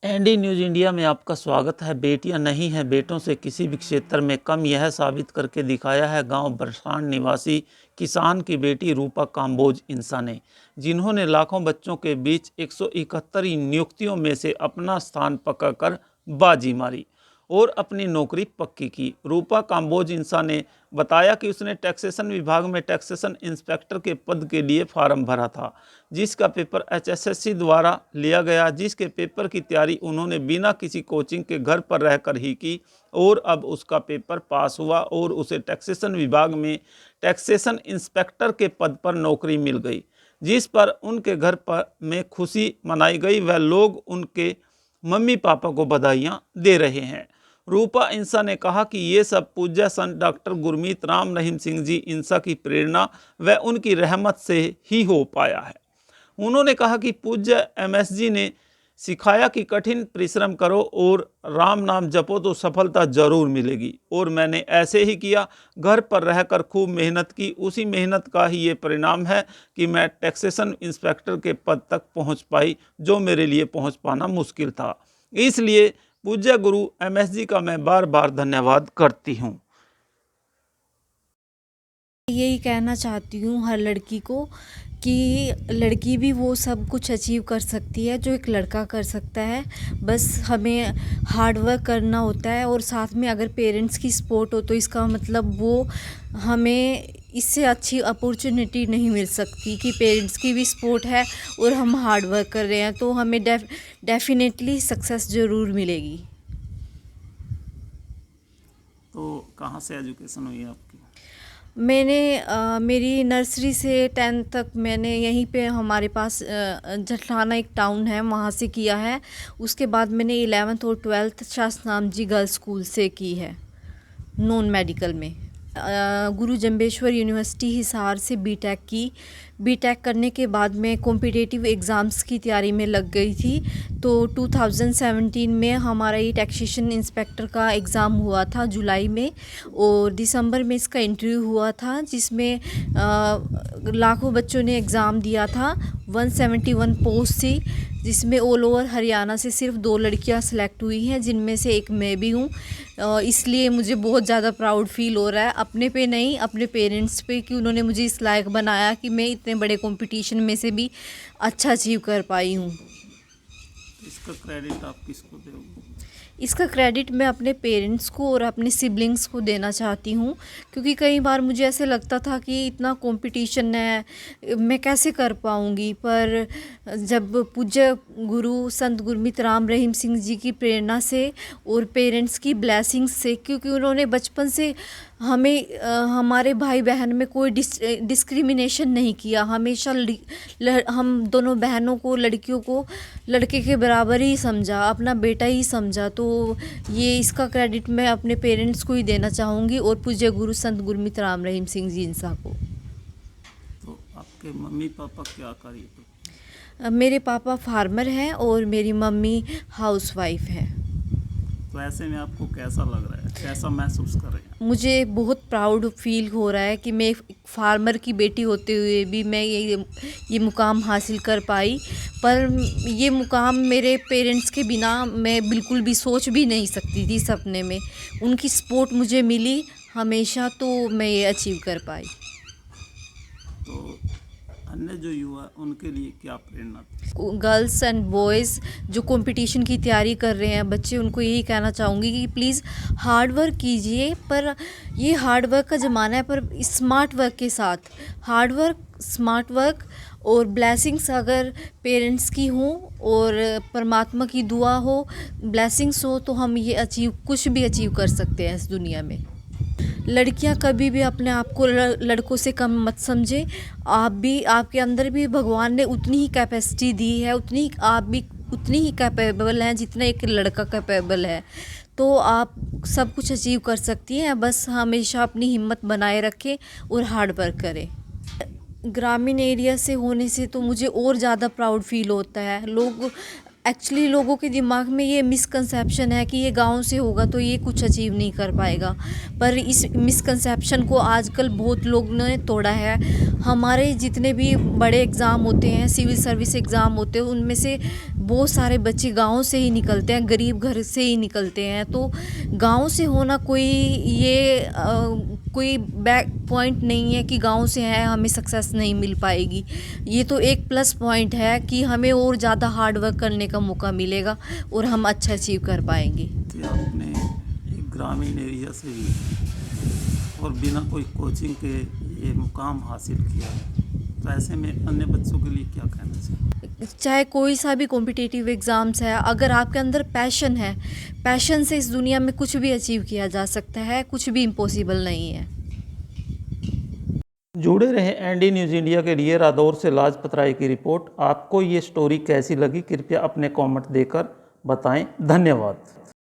ND news India में आपका स्वागत है। बेटियां नहीं हैं बेटों से किसी भी क्षेत्र में कम, यह साबित करके दिखाया है गांव बरसाण निवासी किसान की बेटी रूपा काम्बोज इंसा ने, जिन्होंने लाखों बच्चों के बीच 171 नियुक्तियों में से अपना स्थान पकड़कर बाजी मारी और अपनी नौकरी पक्की की। रूपा काम्बोज इंसा ने बताया कि उसने टैक्सेशन विभाग में टैक्सेशन इंस्पेक्टर के पद के लिए फार्म भरा था, जिसका पेपर एचएसएससी द्वारा लिया गया, जिसके पेपर की तैयारी उन्होंने बिना किसी कोचिंग के घर पर रहकर ही की और अब उसका पेपर पास हुआ और उसे टैक्सेशन विभाग में टैक्सेशन इंस्पेक्टर के पद पर नौकरी मिल गई, जिस पर उनके घर पर में खुशी मनाई गई। वह लोग उनके मम्मी पापा को बधाइयाँ दे रहे हैं। रूपा इंसा ने कहा कि ये सब पूज्य संत डॉक्टर गुरमीत राम रहीम सिंह जी इंसा की प्रेरणा व उनकी रहमत से ही हो पाया है। उन्होंने कहा कि पूज्य एमएसजी ने सिखाया कि कठिन परिश्रम करो और राम नाम जपो तो सफलता जरूर मिलेगी, और मैंने ऐसे ही किया। घर पर रहकर खूब मेहनत की, उसी मेहनत का ही ये परिणाम है कि मैं टैक्सेशन इंस्पेक्टर के पद तक पहुंच पाई, जो मेरे लिए पहुंच पाना मुश्किल था। इसलिए पूज्य गुरु एमएसजी का मैं बार बार धन्यवाद करती हूँ। यही कहना चाहती हूँ हर लड़की को कि लड़की भी वो सब कुछ अचीव कर सकती है जो एक लड़का कर सकता है। बस हमें हार्ड वर्क करना होता है, और साथ में अगर पेरेंट्स की सपोर्ट हो तो इसका मतलब वो हमें इससे अच्छी अपॉर्चुनिटी नहीं मिल सकती कि पेरेंट्स की भी सपोर्ट है और हम हार्ड वर्क कर रहे हैं, तो हमें डेफिनेटली सक्सेस ज़रूर मिलेगी। तो कहाँ से एजुकेशन हुई आपकी? मेरी नर्सरी से 10th तक मैंने यहीं पे हमारे पास जठलाना एक टाउन है वहाँ से किया है। उसके बाद मैंने 11th और 12th शास्त्राम जी गर्ल्स स्कूल से की है नॉन मेडिकल में। गुरु जम्बेश्वर यूनिवर्सिटी हिसार से बीटेक की। बीटेक करने के बाद मैं कॉम्पिटिटिव एग्ज़ाम्स की तैयारी में लग गई थी। तो 2017 में हमारा ये टैक्सेशन इंस्पेक्टर का एग्ज़ाम हुआ था जुलाई में, और दिसंबर में इसका इंटरव्यू हुआ था, जिसमें लाखों बच्चों ने एग्ज़ाम दिया था। 171 पोस्ट थी, जिसमें ऑल ओवर हरियाणा से सिर्फ 2 लड़कियां सेलेक्ट हुई हैं, जिनमें से एक मैं भी हूँ। इसलिए मुझे बहुत ज़्यादा प्राउड फील हो रहा है, अपने पे नहीं अपने पेरेंट्स पे, कि उन्होंने मुझे इस लायक बनाया कि मैं इतने बड़े कंपटीशन में से भी अच्छा अचीव कर पाई हूँ। इसका क्रेडिट आप किसको दोगे? इसका क्रेडिट मैं अपने पेरेंट्स को और अपने सिबलिंग्स को देना चाहती हूँ, क्योंकि कई बार मुझे ऐसे लगता था कि इतना कंपटीशन है, मैं कैसे कर पाऊँगी। पर जब पूज्य गुरु संत गुरमीत राम रहीम सिंह जी की प्रेरणा से और पेरेंट्स की ब्लेसिंग्स से, क्योंकि उन्होंने बचपन से हमें हमारे भाई बहन में कोई डिस्क्रिमिनेशन नहीं किया। हमेशा हम दोनों बहनों को, लड़कियों को लड़के के बराबर ही समझा, अपना बेटा ही समझा। तो ये इसका क्रेडिट मैं अपने पेरेंट्स को ही देना चाहूँगी और पूज्य गुरु संत गुरमीत राम रहीम सिंह जी इंसा को। तो आपके मम्मी पापा क्या कार्य करते हैं? मेरे पापा फार्मर हैं और मेरी मम्मी हाउसवाइफ है। तो ऐसे में आपको कैसा लग रहा है, कैसा महसूस कर रहे हैं? मुझे बहुत प्राउड फील हो रहा है कि मैं एक फार्मर की बेटी होते हुए भी मैं ये मुकाम हासिल कर पाई। पर ये मुकाम मेरे पेरेंट्स के बिना मैं बिल्कुल भी सोच भी नहीं सकती थी सपने में। उनकी सपोर्ट मुझे मिली हमेशा, तो मैं ये अचीव कर पाई। तो अन्य जो युवा उनके लिए क्या प्रेरणा थी? गर्ल्स एंड बॉयज़ जो कंपटीशन की तैयारी कर रहे हैं बच्चे, उनको यही कहना चाहूँगी कि प्लीज़ हार्ड वर्क कीजिए। पर ये हार्ड वर्क का ज़माना है, पर स्मार्ट वर्क के साथ। हार्ड वर्क, स्मार्ट वर्क और ब्लेसिंग्स अगर पेरेंट्स की हों और परमात्मा की दुआ हो, ब्लेसिंग्स हो, तो हम ये कुछ भी अचीव कर सकते हैं इस दुनिया में। लड़कियां कभी भी अपने आप को लड़कों से कम मत समझें। आपके अंदर भी भगवान ने उतनी ही कैपेसिटी दी है, आप भी उतनी ही कैपेबल हैं जितना एक लड़का कैपेबल है। तो आप सब कुछ अचीव कर सकती हैं, बस हमेशा अपनी हिम्मत बनाए रखें और हार्ड वर्क करें। ग्रामीण एरिया से होने से तो मुझे और ज़्यादा प्राउड फील होता है। लोग एक्चुअली लोगों के दिमाग में ये मिसकंसेप्शन है कि ये गांव से होगा तो ये कुछ अचीव नहीं कर पाएगा, पर इस मिसकंसेप्शन को आजकल बहुत लोग ने तोड़ा है। हमारे जितने भी बड़े एग्ज़ाम होते हैं, सिविल सर्विस एग्ज़ाम होते हैं, उनमें से बहुत सारे बच्चे गांव से ही निकलते हैं, गरीब घर से ही निकलते हैं। तो गांव से होना कोई बैक पॉइंट नहीं है कि गांव से है हमें सक्सेस नहीं मिल पाएगी। ये तो एक प्लस पॉइंट है कि हमें और ज़्यादा हार्ड वर्क करने का मौका मिलेगा और हम अच्छा अचीव कर पाएंगे। कि आपने एक ग्रामीण एरिया से भी और बिना कोई कोचिंग के ये मुकाम हासिल किया है, तो ऐसे में अन्य बच्चों के लिए क्या कहना चाहिए? चाहे कोई सा भी कॉम्पिटिटिव एग्ज़ाम्स है, अगर आपके अंदर पैशन है, पैशन से इस दुनिया में कुछ भी अचीव किया जा सकता है, कुछ भी इम्पॉसिबल नहीं है। जुड़े रहे एनडी न्यूज़ इंडिया के लिए रादौर से लाजपत राय की रिपोर्ट। आपको ये स्टोरी कैसी लगी कृपया अपने कमेंट देकर बताएं। धन्यवाद।